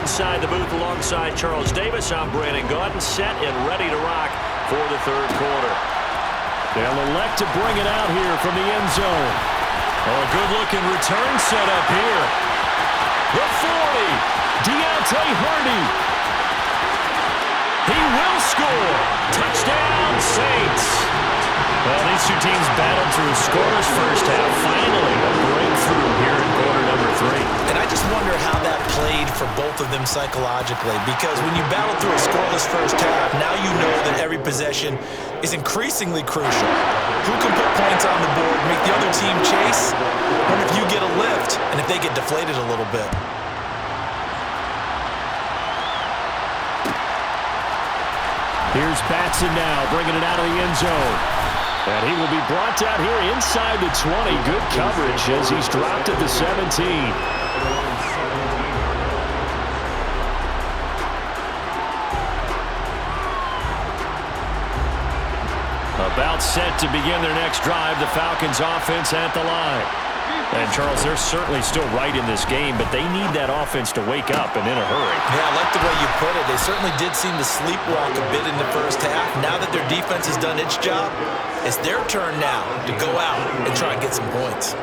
inside the booth alongside Charles Davis. I'm Brandon Gaudin, set and ready to rock for the third quarter. They'll elect to bring it out here from the end zone. Oh, good-looking return set up here. The 40, Deontay Hardy. He will score. Touchdown, Saints. Well, these two teams battled through a scoreless first half. Finally, a breakthrough here in quarter number 3. And I just wonder how that played for both of them psychologically, because when you battle through a scoreless first half, now you know that every possession is increasingly crucial. Who can put points on the board, make the other team chase, and if you get a lift, and if they get deflated a little bit. Here's Batson now, bringing it out of the end zone. And he will be brought down here inside the 20. Good coverage as he's dropped at the 17. About set to begin their next drive, the Falcons offense at the line. And, Charles, they're certainly still right in this game, but they need that offense to wake up and in a hurry. Yeah, I like the way you put it. They certainly did seem to sleepwalk a bit in the first half. Now that their defense has done its job, it's their turn now to go out and try and get some points.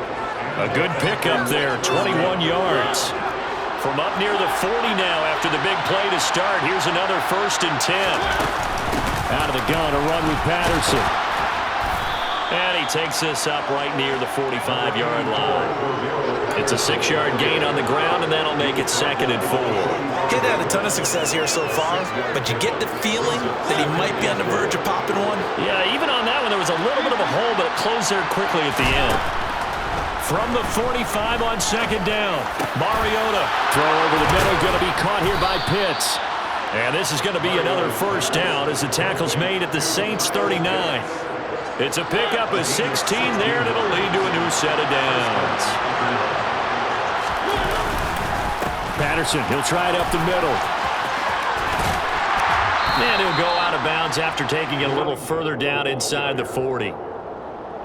A good pickup there, 21 yards. From up near the 40 now after the big play to start. Here's another 1st and 10. Out of the gun, a run with Patterson. And he takes this up right near the 45-yard line. It's a 6-yard gain on the ground, and that'll make it 2nd and 4. He'd had a ton of success here so far, but you get the feeling that he might be on the verge of popping one. Yeah, even on that one, there was a little bit of a hole, but it closed there quickly at the end. From the 45 on 2nd down, Mariota. Throw over the middle, going to be caught here by Pitts. And this is going to be another 1st down as the tackle's made at the Saints' 39. It's a pickup of 16 there, and it'll lead to a new set of downs. Patterson, he'll try it up the middle. And he'll go out of bounds after taking it a little further down inside the 40.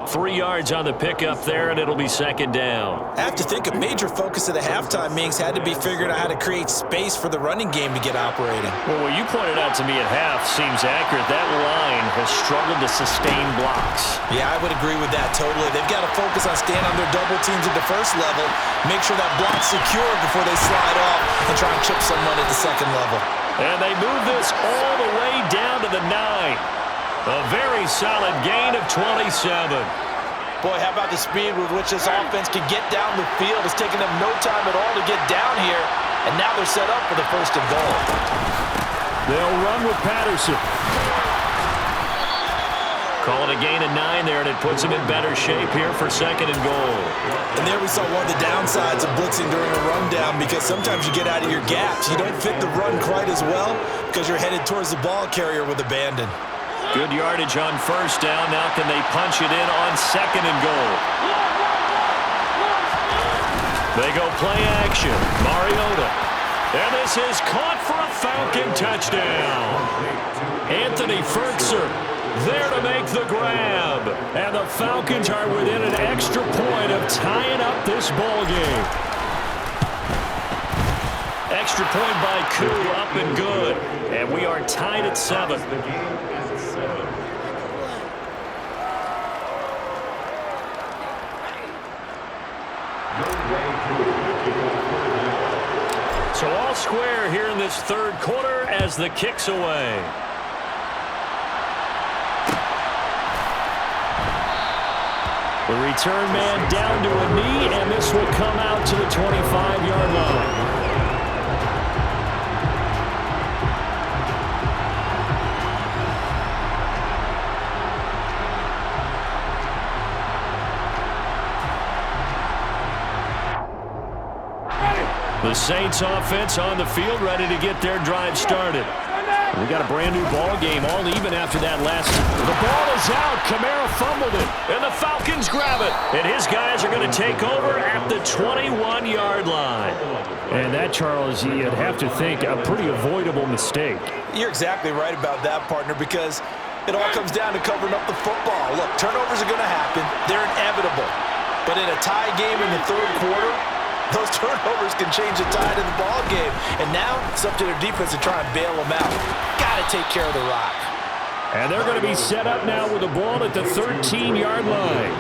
3 yards on the pickup there, and it'll be 2nd down. I have to think a major focus of the halftime meetings had to be figuring out how to create space for the running game to get operating. Well, what you pointed out to me at half seems accurate. That line has struggled to sustain blocks. Yeah, I would agree with that totally. They've got to focus on staying on their double teams at the first level, make sure that block's secure before they slide off and try and chip someone at the 2nd level. And they move this all the way down to the 9. A very solid gain of 27. Boy, how about the speed with which this offense can get down the field? It's taken them no time at all to get down here, and now they're set up for the 1st and goal. They'll run with Patterson. Call it a gain of 9 there, and it puts them in better shape here for 2nd and goal. And there we saw one of the downsides of blitzing during a rundown, because sometimes you get out of your gaps. You don't fit the run quite as well because you're headed towards the ball carrier with abandon. Good yardage on 1st down. Now can they punch it in on 2nd and goal? They go play action. Mariota. And this is caught for a Falcon touchdown. Anthony Ferkser there to make the grab. And the Falcons are within an extra point of tying up this ball game. Extra point by Koo, up and good. And we are tied at 7. So all square here in this 3rd quarter as the kick's away. The return man down to a knee, and this will come out to the 25-yard line. The Saints offense on the field, ready to get their drive started. We got a brand new ball game, all even after that last. The ball is out. Kamara fumbled it, and the Falcons grab it. And his guys are going to take over at the 21-yard line. And that, Charles, you'd have to think a pretty avoidable mistake. You're exactly right about that, partner, because it all comes down to covering up the football. Look, turnovers are going to happen. They're inevitable. But in a tie game in the 3rd quarter, Those turnovers can change the tide of the ball game. And now it's up to their defense to try and bail them out. Got to take care of the rock. And they're going to be set up now with the ball at the 13-yard line.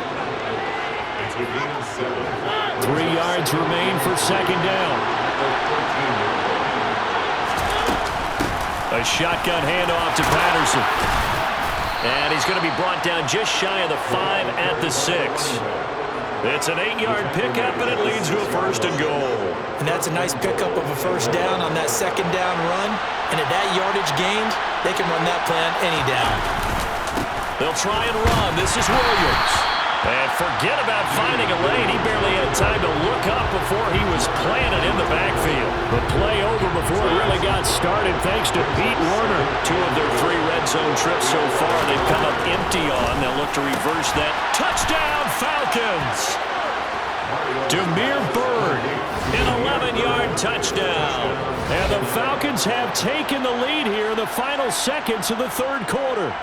3 yards remain for second down. A shotgun handoff to Patterson. And he's going to be brought down just shy of the 5 at the 6. It's an 8-yard pickup, and it leads to a 1st and goal. And that's a nice pickup of a 1st down on that 2nd down run. And at that yardage gained, they can run that plan any down. They'll try and run. This is Williams. And forget about finding a lane. He barely had time to look up before he was planted in the backfield. The play over before it really got started thanks to Pete Werner. 2 of their 3 red zone trips so far they've come up empty on. They'll look to reverse that. Touchdown, Falcons! Demir Bird, an 11-yard touchdown. And the Falcons have taken the lead here in the final seconds of the 3rd quarter.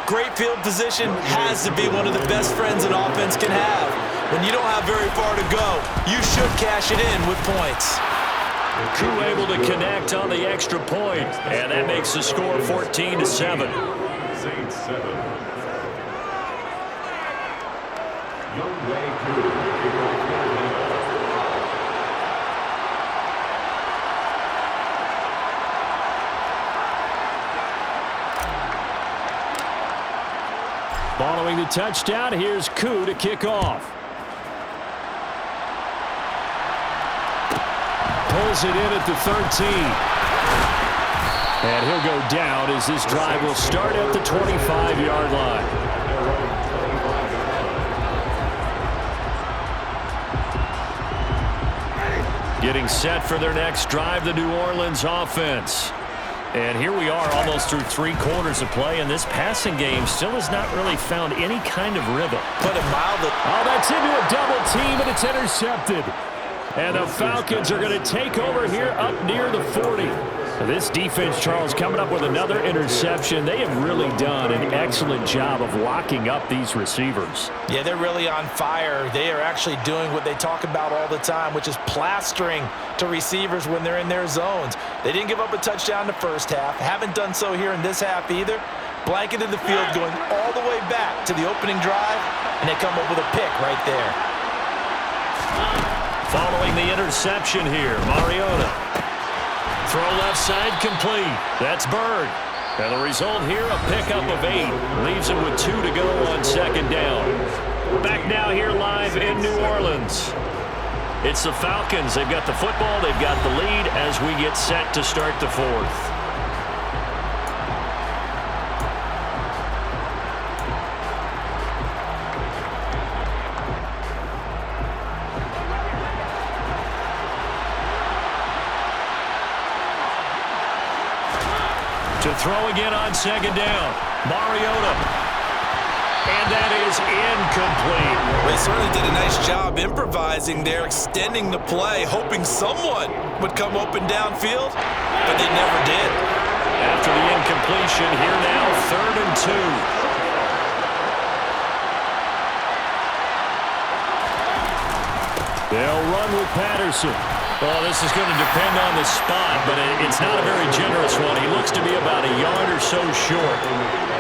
Great field position has to be one of the best friends an offense can have. When you don't have very far to go, you should cash it in with points. Koo able to connect on the extra point, and that makes the score 14-7. Saints 7. Youngway Koo. Following the touchdown, here's Koo to kick off. Pulls it in at the 13. And he'll go down as this drive will start at the 25-yard line. Getting set for their next drive, the New Orleans offense. And here we are almost through 3 quarters of play, and this passing game still has not really found any kind of rhythm. Put it mildly. Oh, that's into a double team, and it's intercepted. And the Falcons are going to take over here up near the 40. This defense, Charles, coming up with another interception. They have really done an excellent job of locking up these receivers. Yeah, they're really on fire. They are actually doing what they talk about all the time, which is plastering to receivers when they're in their zones. They didn't give up a touchdown in the first half. Haven't done so here in this half either. Blanketed the field going all the way back to the opening drive, and they come up with a pick right there. Following the interception here, Mariota. Throw left side complete. That's Bird. And the result here, a pickup of 8. Leaves him with 2 to go on 2nd down. Back now here live in New Orleans. It's the Falcons. They've got the football. They've got the lead as we get set to start the 4th. To throw again on 2nd down. Mariota. And that is incomplete. Well, they certainly did a nice job improvising there, extending the play, hoping someone would come open downfield, but they never did. After the incompletion, here now, 3rd and 2. They'll run with Patterson. Well, this is going to depend on the spot, but it's not a very generous one. He looks to be about a yard or so short.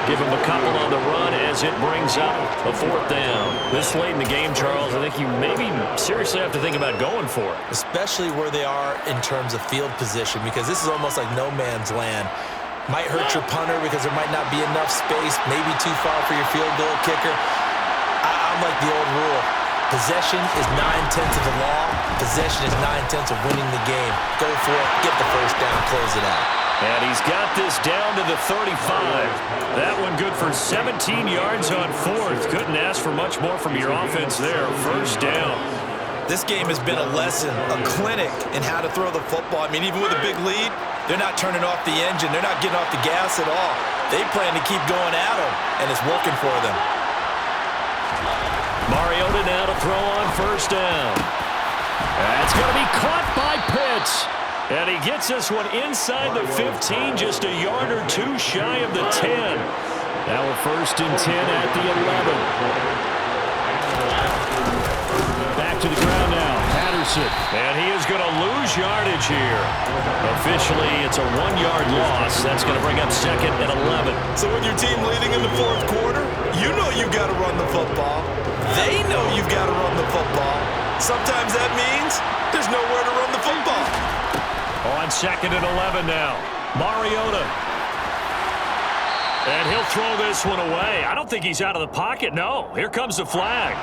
Give him a couple on the run as it brings up a 4th down. This late in the game, Charles, I think you maybe seriously have to think about going for it. Especially where they are in terms of field position, because this is almost like no man's land. Might hurt your punter because there might not be enough space, maybe too far for your field goal kicker. I'm like the old rule. Possession is 9/10 of the law. Possession is 9/10 of winning the game. Go for it. Get the 1st down. Close it out. And he's got this down to the 35. That one good for 17 yards on 4th. Couldn't ask for much more from your offense there. 1st down. This game has been a lesson, a clinic in how to throw the football. I mean, even with a big lead, they're not turning off the engine. They're not getting off the gas at all. They plan to keep going at them, and it's working for them. Mariota now to throw on 1st down. That's going to be caught by Pitts. And he gets this one inside the 15, just a yard or 2 shy of the 10. Now a 1st and 10 at the 11. Back to the ground now. Patterson. Patterson. And he is going to lose yardage here. Officially, it's a 1-yard loss. That's going to bring up 2nd and 11. So when your team leading in the 4th quarter, you know you've got to run the football. They know you've got to run the football. Sometimes that means there's nowhere to run the football. On 2nd and 11 now. Mariota. And he'll throw this one away. I don't think he's out of the pocket. No, here comes the flag.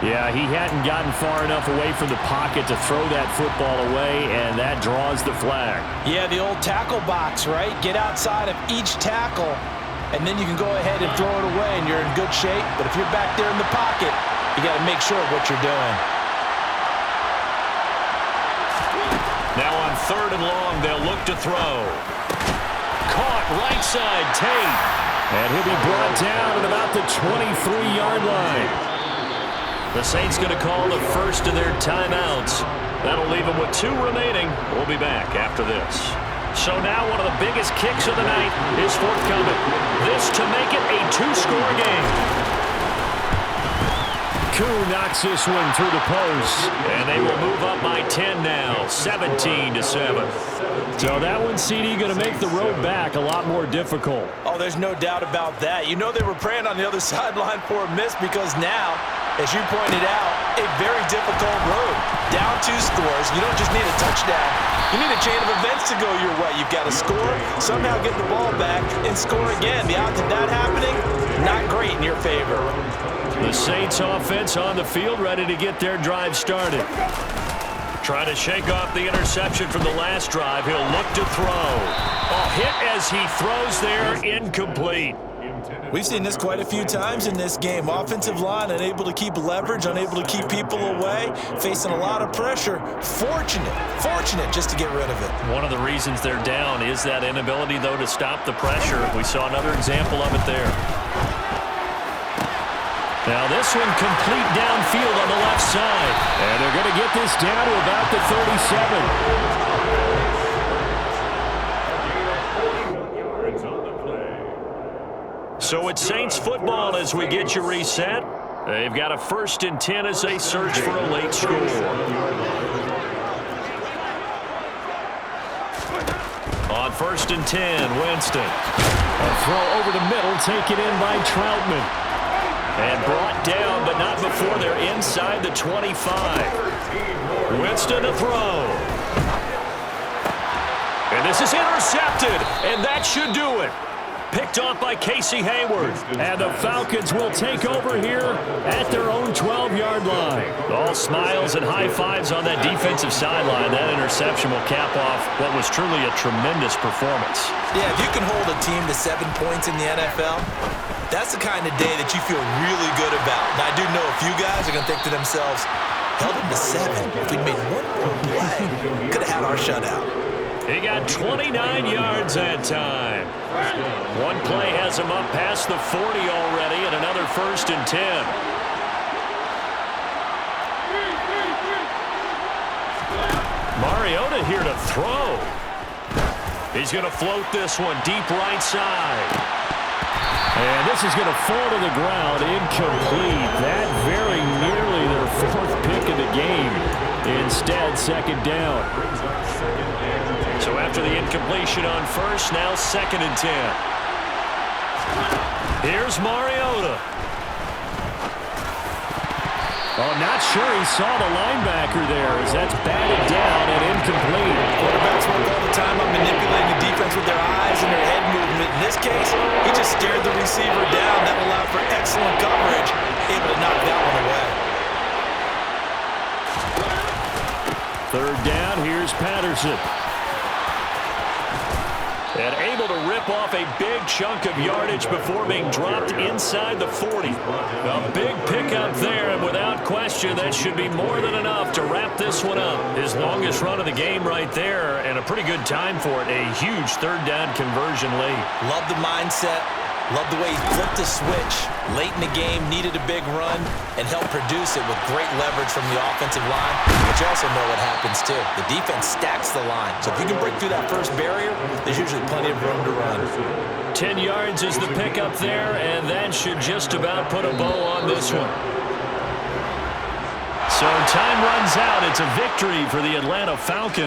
Yeah, he hadn't gotten far enough away from the pocket to throw that football away, and that draws the flag. Yeah, the old tackle box, right? Get outside of each tackle, and then you can go ahead and throw it away, and you're in good shape. But if you're back there in the pocket, you got to make sure of what you're doing. Now on 3rd and long, they'll look to throw. Caught right side, Tate. And he'll be brought down at about the 23-yard line. The Saints going to call the first of their timeouts. That'll leave them with 2 remaining. We'll be back after this. So now one of the biggest kicks of the night is forthcoming. This to make it a 2-score game. Koo knocks this one through the post. And they will move up by 10 now, 17-7. So that one, CD, going to make the road back a lot more difficult. Oh, there's no doubt about that. You know they were praying on the other sideline for a miss because now, as you pointed out, a very difficult road. Down 2 scores. You don't just need a touchdown. You need a chain of events to go your way. You've got to score, somehow get the ball back, and score again. The odds of that happening, not great in your favor. The Saints offense on the field, ready to get their drive started. Trying to shake off the interception from the last drive. He'll look to throw. A hit as he throws there, incomplete. We've seen this quite a few times in this game. Offensive line unable to keep leverage, unable to keep people away, facing a lot of pressure. Fortunate just to get rid of it. One of the reasons they're down is that inability, though, to stop the pressure. We saw another example of it there. Now this one complete downfield on the left side. And they're going to get this down to about the 37. So it's Saints football as we get you reset. They've got a 1st and 10 as they search for a late score. On 1st and 10, Winston. A throw over the middle, taken in by Troutman. And brought down, but not before they're inside the 25. Winston to throw. And this is intercepted, and that should do it. Picked off by Casey Hayward. And the Falcons will take over here at their own 12-yard line. All smiles and high fives on that defensive sideline. That interception will cap off what was truly a tremendous performance. Yeah, if you can hold a team to 7 points in the NFL, that's the kind of day that you feel really good about. Now, I do know a few guys are going to think to themselves, held them to 7. If we'd made 1 more play, could have had our shutout. He got 29 yards that time. One play has him up past the 40 already, and another 1st and 10. Mariota here to throw. He's going to float this one deep right side. And this is going to fall to the ground, incomplete. That very nearly their 4th pick of the game. Instead, 2nd down. So after the incompletion on 1st, now 2nd and 10. Here's Mariota. Oh, not sure he saw the linebacker there as that's batted down and incomplete. Quarterbacks work all the time on manipulating the defense with their eyes and their head movement. In this case, he just stared the receiver down. That allowed for excellent coverage, able to knock that one away. 3rd down, here's Patterson. And able to rip off a big chunk of yardage before being dropped inside the 40. A big pickup there, and without question, that should be more than enough to wrap this one up. His longest run of the game right there, and a pretty good time for it. A huge 3rd down conversion late. Love the mindset. Love the way he flipped the switch. Late in the game, needed a big run, and helped produce it with great leverage from the offensive line. But you also know what happens, too. The defense stacks the line. So if you can break through that first barrier, there's usually plenty of room to run. 10 yards is the pickup there, and that should just about put a bow on this one. So time runs out. It's a victory for the Atlanta Falcons.